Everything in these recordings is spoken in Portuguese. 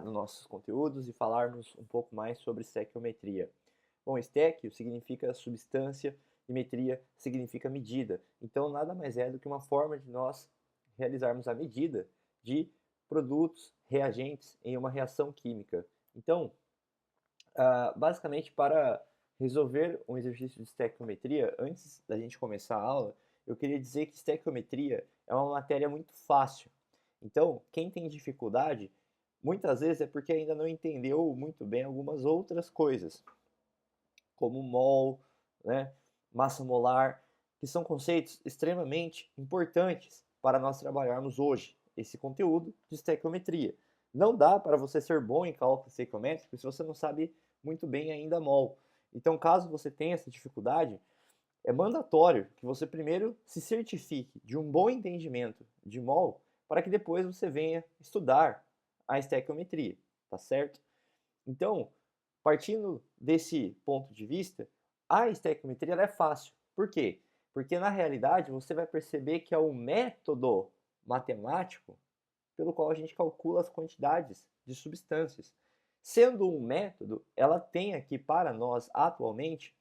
nos nossos conteúdos e falarmos um pouco mais sobre estequiometria. Bom, estequio significa substância e metria significa medida. Então, nada mais é do que uma forma de nós realizarmos a medida de produtos, reagentes em uma reação química. Então, basicamente, para resolver um exercício de estequiometria, antes da gente começar a aula, eu queria dizer que estequiometria é uma matéria muito fácil. Então, quem tem dificuldade, muitas vezes é porque ainda não entendeu muito bem algumas outras coisas, como mol, né, massa molar, que são conceitos extremamente importantes para nós trabalharmos hoje esse conteúdo de estequiometria. Não dá para você ser bom em cálculo estequiométrico se você não sabe muito bem ainda mol. Então, caso você tenha essa dificuldade, é mandatório que você primeiro se certifique de um bom entendimento de mol para que depois você venha estudar a estequiometria, tá certo? Então, partindo desse ponto de vista, a estequiometria é fácil. Por quê? Porque na realidade você vai perceber que é um método matemático pelo qual a gente calcula as quantidades de substâncias. Sendo um método, ela tem aqui para nós atualmente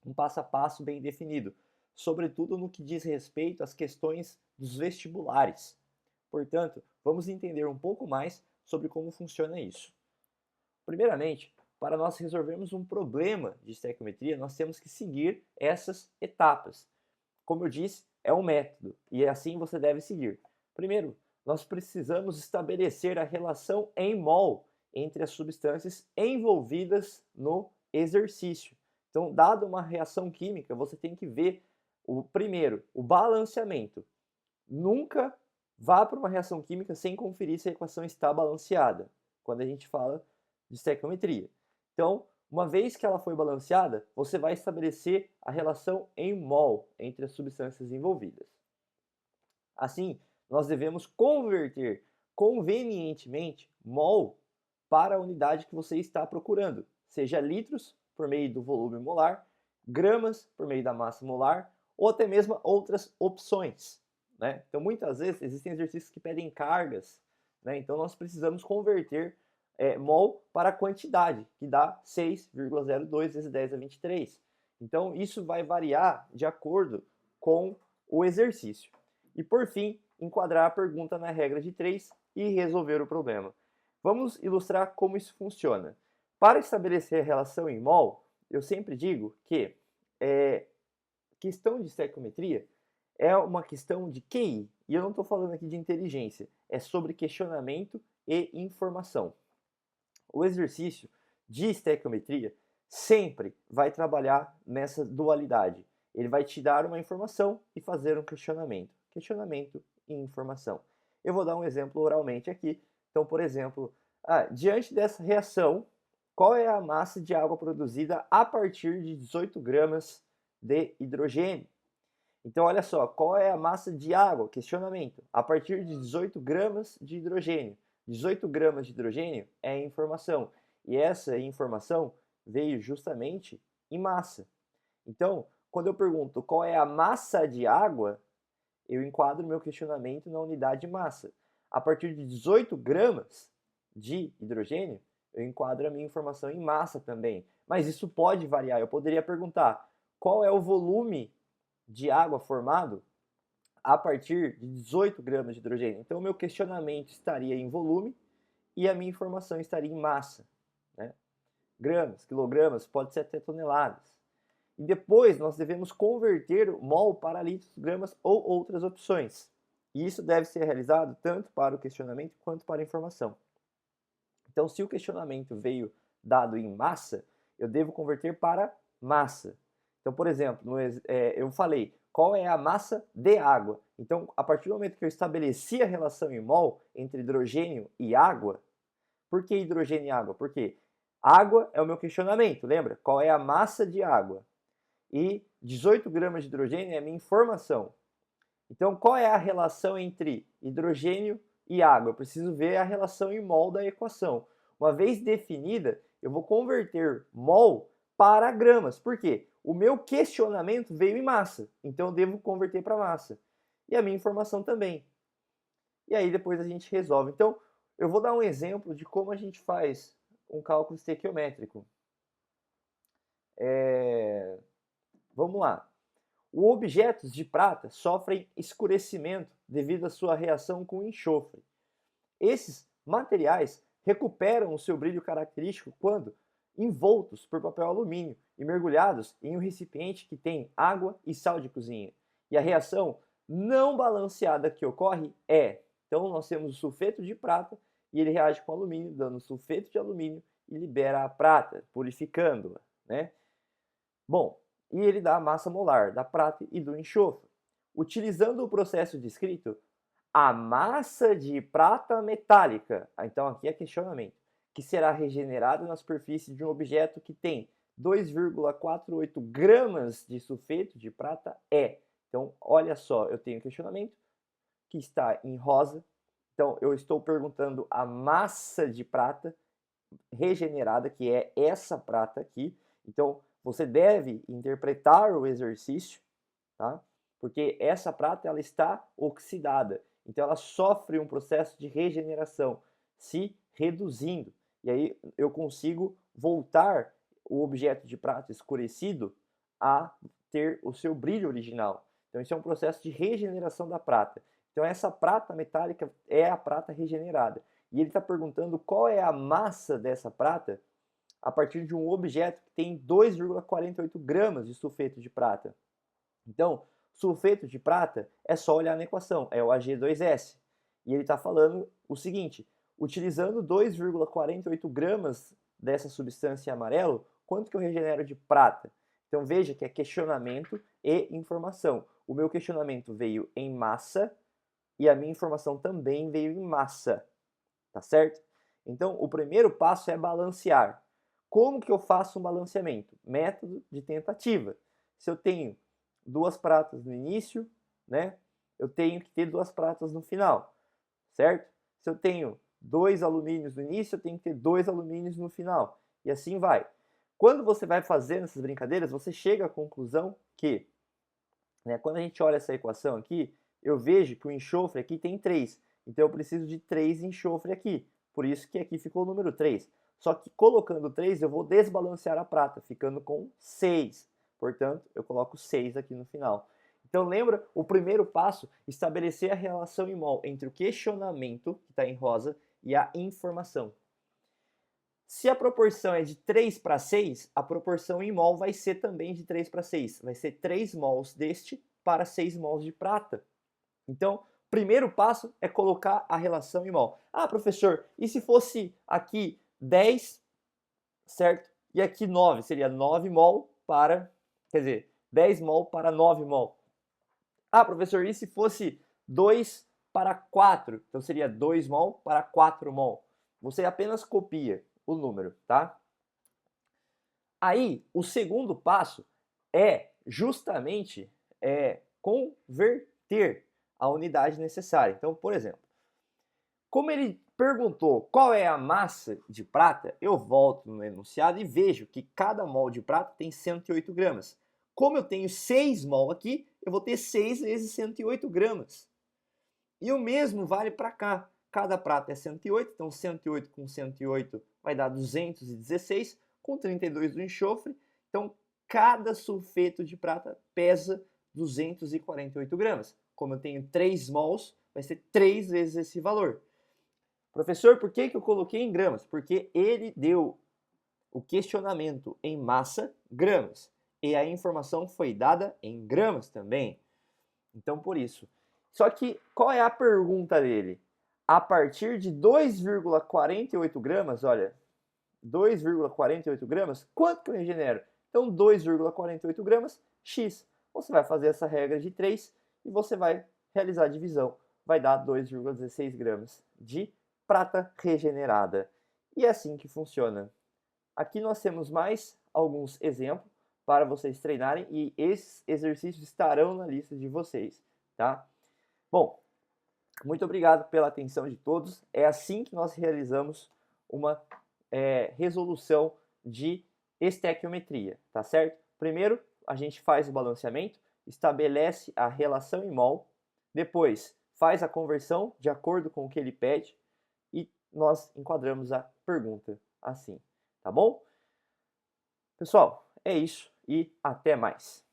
um passo a passo bem definido, sobretudo no que diz respeito às questões dos vestibulares. Portanto, vamos entender um pouco mais sobre como funciona isso. Primeiramente, para nós resolvermos um problema de estequiometria, nós temos que seguir essas etapas. Como eu disse, é um método e assim você deve seguir. Primeiro, nós precisamos estabelecer a relação em mol entre as substâncias envolvidas no exercício. Então, dada uma reação química, você tem que ver primeiro o balanceamento. Nunca vá para uma reação química sem conferir se a equação está balanceada, quando a gente fala de estequiometria. Então, uma vez que ela foi balanceada, você vai estabelecer a relação em mol entre as substâncias envolvidas. Assim, nós devemos converter convenientemente mol para a unidade que você está procurando, seja litros por meio do volume molar, gramas por meio da massa molar ou até mesmo outras opções, né? Então, muitas vezes existem exercícios que pedem cargas, né? Então, nós precisamos converter mol para a quantidade, que dá 6,02 vezes 10 a 23. Então, isso vai variar de acordo com o exercício. E, por fim, enquadrar a pergunta na regra de 3 e resolver o problema. Vamos ilustrar como isso funciona. Para estabelecer a relação em mol, eu sempre digo que questão de estequiometria é uma questão de QI. E eu não estou falando aqui de inteligência, é sobre questionamento e informação. O exercício de estequiometria sempre vai trabalhar nessa dualidade. Ele vai te dar uma informação e fazer um questionamento. Questionamento e informação. Eu vou dar um exemplo oralmente aqui. Então, por exemplo, diante dessa reação, qual é a massa de água produzida a partir de 18 gramas de hidrogênio? Então, olha só, qual é a massa de água? Questionamento. A partir de 18 gramas de hidrogênio. 18 gramas de hidrogênio é informação. E essa informação veio justamente em massa. Então, quando eu pergunto qual é a massa de água, eu enquadro meu questionamento na unidade de massa. A partir de 18 gramas de hidrogênio, eu enquadro a minha informação em massa também. Mas isso pode variar. Eu poderia perguntar qual é o volume de água formado a partir de 18 gramas de hidrogênio. Então, o meu questionamento estaria em volume e a minha informação estaria em massa, né? Gramas, quilogramas, pode ser até toneladas. E depois nós devemos converter o mol para litros, gramas ou outras opções. E isso deve ser realizado tanto para o questionamento quanto para a informação. Então, se o questionamento veio dado em massa, eu devo converter para massa. Então, por exemplo, eu falei qual é a massa de água. Então, a partir do momento que eu estabeleci a relação em mol entre hidrogênio e água, por que hidrogênio e água? Porque água é o meu questionamento, lembra? Qual é a massa de água? E 18 gramas de hidrogênio é a minha informação. Então, qual é a relação entre hidrogênio e água? Eu preciso ver a relação em mol da equação. Uma vez definida, eu vou converter mol para gramas. Por quê? O meu questionamento veio em massa, então eu devo converter para massa. E a minha informação também. E aí depois a gente resolve. Então, eu vou dar um exemplo de como a gente faz um cálculo estequiométrico. Vamos lá. Os objetos de prata sofrem escurecimento devido à sua reação com o enxofre. Esses materiais recuperam o seu brilho característico quando envoltos por papel alumínio e mergulhados em um recipiente que tem água e sal de cozinha. E a reação não balanceada que ocorre então nós temos o sulfeto de prata e ele reage com alumínio, dando sulfeto de alumínio e libera a prata, purificando-a, né? Bom, e ele dá a massa molar da prata e do enxofre. Utilizando o processo descrito, a massa de prata metálica, então aqui é questionamento, que será regenerada na superfície de um objeto que tem 2,48 gramas de sulfeto de prata Então, olha só, eu tenho questionamento que está em rosa. Então, eu estou perguntando a massa de prata regenerada, que é essa prata aqui. Então, você deve interpretar o exercício, tá? Porque essa prata ela está oxidada. Então, ela sofre um processo de regeneração, se reduzindo. E aí, eu consigo voltar o objeto de prata escurecido a ter o seu brilho original. Então, isso é um processo de regeneração da prata. Então, essa prata metálica é a prata regenerada. E ele está perguntando qual é a massa dessa prata a partir de um objeto que tem 2,48 gramas de sulfeto de prata. Então, sulfeto de prata é só olhar na equação, é o Ag2S. E ele está falando o seguinte, utilizando 2,48 gramas dessa substância amarelo, quanto que eu regenero de prata? Então veja que é questionamento e informação. O meu questionamento veio em massa e a minha informação também veio em massa, tá certo? Então o primeiro passo é balancear. Como que eu faço um balanceamento? Método de tentativa. Se eu tenho 2 pratas no início, né? Eu tenho que ter 2 pratas no final, certo? Se eu tenho 2 alumínios no início, eu tenho que ter 2 alumínios no final. E assim vai. Quando você vai fazendo essas brincadeiras, você chega à conclusão que, né, quando a gente olha essa equação aqui, eu vejo que o enxofre aqui tem 3. Então eu preciso de 3 enxofre aqui. Por isso que aqui ficou o número 3. Só que colocando 3, eu vou desbalancear a prata, ficando com 6. Portanto, eu coloco 6 aqui no final. Então lembra, o primeiro passo, estabelecer a relação em mol entre o questionamento, que está em rosa, e a informação. Se a proporção é de 3 para 6, a proporção em mol vai ser também de 3 para 6. Vai ser 3 mols deste para 6 mols de prata. Então, primeiro passo é colocar a relação em mol. Ah, professor, e se fosse aqui 10, certo? E aqui 9, seria 9 mol para, quer dizer, 10 mol para 9 mol. Ah, professor, e se fosse 2 para 4? Então seria 2 mol para 4 mol. Você apenas copia o número, tá? Aí, o segundo passo é justamente converter a unidade necessária. Então, por exemplo, como ele perguntou qual é a massa de prata, eu volto no enunciado e vejo que cada mol de prata tem 108 gramas. Como eu tenho 6 mol aqui, eu vou ter 6 vezes 108 gramas. E o mesmo vale para cá. Cada prata é 108, então 108 com 108 vai dar 216, com 32 do enxofre. Então, cada sulfeto de prata pesa 248 gramas. Como eu tenho 3 mols, vai ser 3 vezes esse valor. Professor, por que eu coloquei em gramas? Porque ele deu o questionamento em massa, gramas. E a informação foi dada em gramas também. Então, por isso. Só que, qual é a pergunta dele? A partir de 2,48 gramas, olha, 2,48 gramas, quanto que eu regenero? Então, 2,48 gramas, x. Você vai fazer essa regra de 3 e você vai realizar a divisão. Vai dar 2,16 gramas de prata regenerada. E é assim que funciona. Aqui nós temos mais alguns exemplos para vocês treinarem e esses exercícios estarão na lista de vocês, tá? Bom, muito obrigado pela atenção de todos. É assim que nós realizamos uma resolução de estequiometria, tá certo? Primeiro, a gente faz o balanceamento, estabelece a relação em mol, depois faz a conversão de acordo com o que ele pede e nós enquadramos a pergunta assim, tá bom? Pessoal, é isso e até mais.